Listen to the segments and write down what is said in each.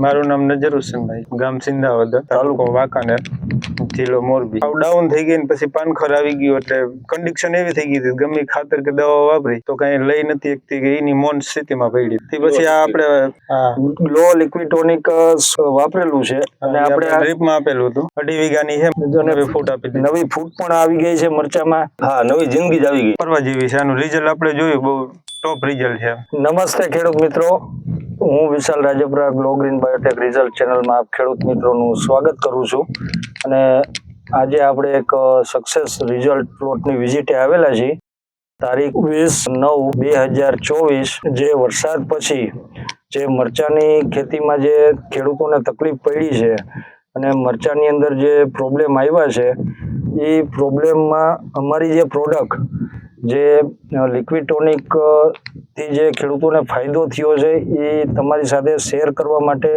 મારું નામ નજર હુસેનભાઈ, ગામ સિંધાવદર, તાલુકો વાંકાનેર, જિલ્લો મોરબી. ડાઉન થઈ ગઈ ને પછી પાનખર આવી ગયું એટલે કન્ડિશન એવી થઈ ગઈ હતી ગમે ખાતર કે દવા વાપરી તો કઈ લઈ નથી શકતી કે એની મૌન સ્થિતિમાં પડી. પછી આ આપણે ગ્લો લિક્વિડ ટોનિક વાપરેલું છે અને આપણે ડ્રીપમાં આપેલું હતું. 2.5 વીઘાની છે, નવી ફૂટ આપી દીધી. નવી ફૂટ પણ આવી ગઈ છે મરચામાં. હા, નવી જિંદગી જ આવી ગઈ. ફરવા જેવી છે. આનું રિઝલ્ટ આપણે જોયું, બહુ ટોપ રિઝલ્ટ છે. નમસ્તે ખેડૂત મિત્રો, હું Vishal Rajpara glow green biotech result ચેનલમાં આપ ખેડૂત મિત્રોનું સ્વાગત કરું છું. અને આજે આપણે એક સક્સેસ રિઝલ્ટ પ્લોટની વિઝિટે આવેલા છીએ. તારીખ 20/9/2024 જે વરસાદ પછી જે મરચાની ખેતીમાં જે ખેડૂતોને તકલીફ પડી છે અને મરચાની અંદર જે પ્રોબ્લેમ આવ્યા છે એ પ્રોબ્લેમમાં અમારી જે પ્રોડક્ટ જે લિક્વિડ ટોનિક થી જે ખેડૂતોને ફાયદો થયો છે એ તમારી સાથે શેર કરવા માટે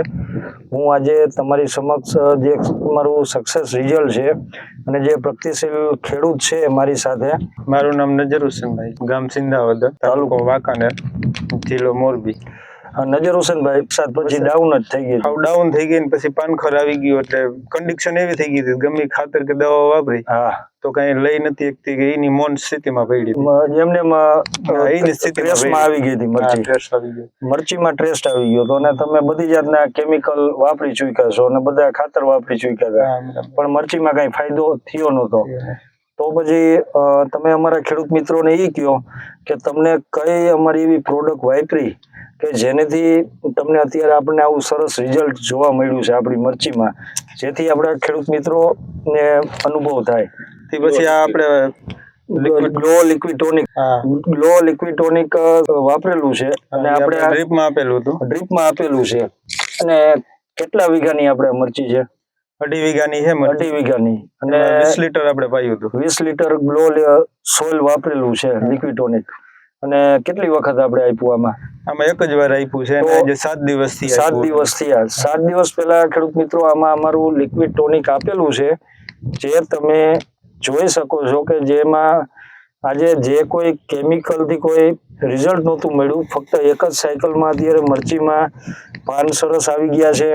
હું આજે તમારી સમક્ષ જે મારું સક્સેસ રિઝલ્ટ છે અને જે પ્રગતિશીલ ખેડૂત છે મારી સાથે. મારું નામ નજર હુસેનભાઈ, ગામ સિંધાવદર, તાલુકો વાંકાનેર, જિલ્લો મોરબી. નજર હુસેનભાઈ, વરસાદ પછી ડાઉન જ થઈ ગઈ. ડાઉન થઈ ગઈ ને પછી પાનખર આવી ગયું એટલે કન્ડિશન એવી થઈ ગઈ હતી ગમે ખાતર કે દવા વાપરી તો કઈ લઈ નથી શકતી કે એની મૌન સ્થિતિમાં પડી. એમને આવી ગઈ હતી મરચીમાં ટ્રેસ્ટ આવી ગયો હતો અને તમે બધી જાતના કેમિકલ વાપરી ચૂક્યા છો અને બધા ખાતર વાપરી ચૂક્યા હતા પણ મરચીમાં કઈ ફાયદો થયો નતો. તો પછી તમે અમારા ખેડૂત મિત્રોને એ કહો કે તમને કઈ અમારી એવી પ્રોડક્ટ વાપરી કે જેનેથી તમને અત્યારે આપણને આવું સરસ રિઝલ્ટ જોવા મળ્યું છે આપણી મરચીમાં, જેથી આપણા ખેડૂત મિત્રોને અનુભવ થાય. પછી આ આપણે ગ્લો લિક્વિડ ટોનિક વાપરેલું છે અને આપણે ડ્રીપમાં આપેલું હતું. છે. અને કેટલા વીઘાની આપણે મરચી છે? 2.5 વીઘાની છે. 2.5 વીઘાની અને 20 લીટર આપણે પાયું હતું. 20 લીટર ગ્લો સોઇલ વાપરેલું છે લિક્વિડ ટોનિક. અને કેટલી વખત આપણે આપ્યું આમાં એક જ વાર આપ્યું છે અને આજે 7 દિવસ થયા. 7 દિવસ પહેલા ખેડૂત મિત્રો આમાં અમારું લિક્વિડ ટોનિક આપેલું છે જે તમે જોઈ શકો છો કે જેમાં આજે જે કોઈ કેમિકલથી કોઈ રિઝલ્ટ નહોતું મળ્યું, ફક્ત એક જ સાયકલમાં અત્યારે મરચીમાં પાન સરસ આવી ગયા છે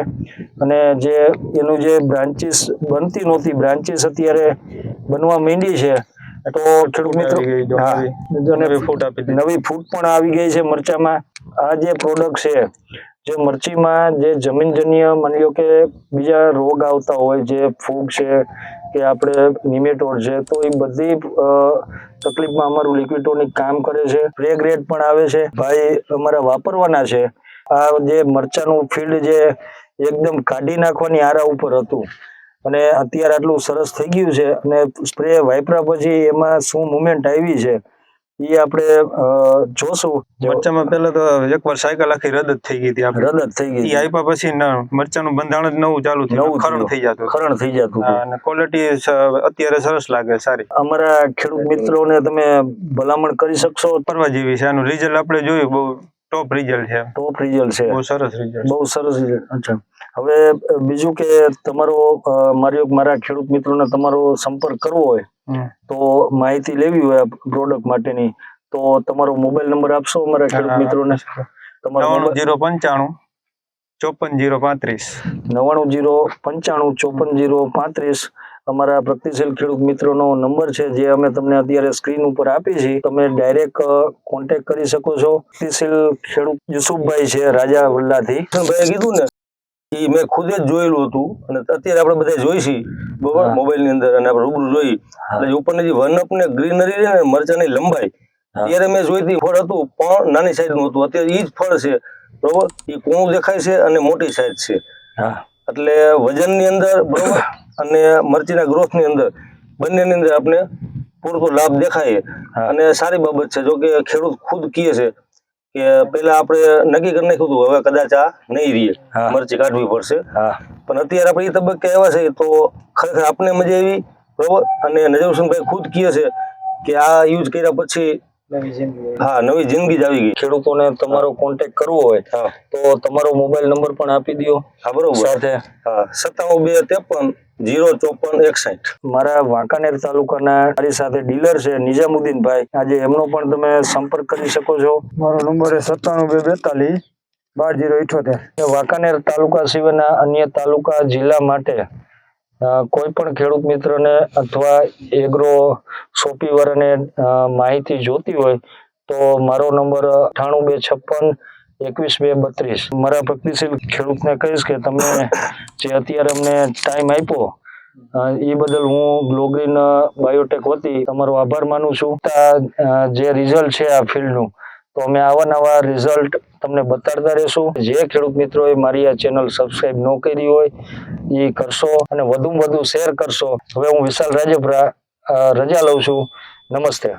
અને જે એનું જે બ્રાન્ચીસ બનતી નહોતી બ્રાન્ચીસ અત્યારે બનવા માંડી છે. તો ખેડૂત મિત્રો નવી ફૂટ પણ આવી ગઈ છે મરચામાં. આ જે પ્રોડક્ટ છે જે મરચીમાં જે જમીનજન્ય માની લો કે બીજા રોગ આવતા હોય જે ફૂગ છે કે આપણે નિમેટોડ છે તો એ બધી તકલીફમાં અમારું લિક્વિડ ટોનિક કામ કરે છે. સ્પ્રે ગ્રેડ પણ આવે છે ભાઈ અમારા વાપરવાના છે. આ જે મરચાનું ફીલ્ડ જે એકદમ કાઢી નાખવાની આરા ઉપર હતું અને અત્યારે આટલું સરસ થઈ ગયું છે અને સ્પ્રે વાપર્યા પછી એમાં શું મુવમેન્ટ આવી છે એ આપણે જોશું. મરચામાં પહેલા તો એકવાર સાયકલ આખી રદ જ થઈ ગઈ હતી. એ આપ્યા પછી મરચાનું બંધારણ જ નવું ચાલુ થયું, ખરણ થઈ જતું અને ક્વોલિટી અત્યારે સરસ લાગે, સારી. અમારા ખેડૂત મિત્રોને તમે ભલામણ કરી શકશો? ફરવા જેવી છે. આનું રિઝલ્ટ આપણે જોયું, બહુ ટોપ રિઝલ્ટ છે. બહુ સરસ રિઝલ્ટ. અચ્છા, હવે બીજું કે તમારો મારા ખેડૂત મિત્રોને તમારો સંપર્ક કરવો હોય તો માહિતી લેવી હોય પ્રોડક્ટ માટેની તો તમારો મોબાઈલ નંબર આપશો અમારા ખેડૂત મિત્રોને? 9095 54035. 9095 54035 અમારા પ્રગતિશીલ ખેડૂત મિત્રોનો નંબર છે જે અમે તમને અત્યારે સ્ક્રીન ઉપર આપી છે. તમે ડાયરેક્ટ કોન્ટેક્ટ કરી શકો છો. પ્રગતિશીલ ખેડૂત યુસુફભાઈ છે રાજા વલ્લાથી. ભાઈ કીધું ને એ મેં ખુદ જ જોયેલું હતું અને અત્યારે આપણે બધા જોઈશી બરોબર મોબાઈલ ની અંદર અને આપણે રૂબરૂ જોઈ એટલે ઉપરની જે વનઅપ ને ગ્રીનરી છે ને મરચાની લંબાઈ ત્યારે મેં જોઈ હતી ફળ હતું પણ નાની સાઈઝ નું હતું. અત્યારે એ જ ફળ છે બરોબર, એ કોણું દેખાય છે અને મોટી સાઈઝ છે. એટલે વજન ની અંદર બરોબર અને મરચીના ગ્રોથ ની અંદર બંનેની અંદર આપણે પૂરતો લાભ દેખાય અને સારી બાબત છે. જો કે ખેડૂત ખુદ કહે છે કે પેલા આપણે નક્કી કરી નાખ્યું હતું હવે કદાચ આ નહીં રહીએ, મરચી કાઢવી પડશે, પણ અત્યારે આપણે એ તબક્કે આવ્યા છે તો ખરેખર આપણે મજા આવી બરોબર. અને નજર હુસેનભાઈ ખુદ કહે છે કે આ યુઝ કર્યા પછી નવી જિંદગી જ આવી ગઈ. ખેડૂતોને તમારો કોન્ટેક્ટ કરવો હોય તો તમારો મોબાઈલ નંબર પણ આપી દો. બરોબર, સાથે 9723505461. મારા વાંકાનેર તાલુકાના મારી સાથે ડીલર છે નિજામુદ્દીનભાઈ, આજે એમનો પણ તમે સંપર્ક કરી શકો છો. મારો નંબર 972242 12-078. વાંકાનેર તાલુકા સિવાયના અન્ય તાલુકા જિલ્લા માટે કોઈ પણ ખેડૂત મિત્રને અથવા એગ્રો શોપીવાળાને માહિતી જોતી હોય તો મારો નંબર 9826512232. મારા પ્રગતિશીલ ખેડૂતને કહીશ કે તમે જે અત્યારે અમને ટાઈમ આપ્યો એ બદલ હું ગ્લોગ્રીન બાયોટેક વતી તમારો આભાર માનું છું. જે રિઝલ્ટ છે આ ફિલ્ડનું તો અમે આવા નવા રિઝલ્ટ તમને બતાડતા રહેશું. જે ખેડૂત મિત્રોએ મારી આ ચેનલ સબસ્ક્રાઇબ ન કરી હોય એ કરશો અને વધુમાં વધુ શેર કરશો. હવે હું વિશાલ રાજપરા રજા લઉં છું. નમસ્તે.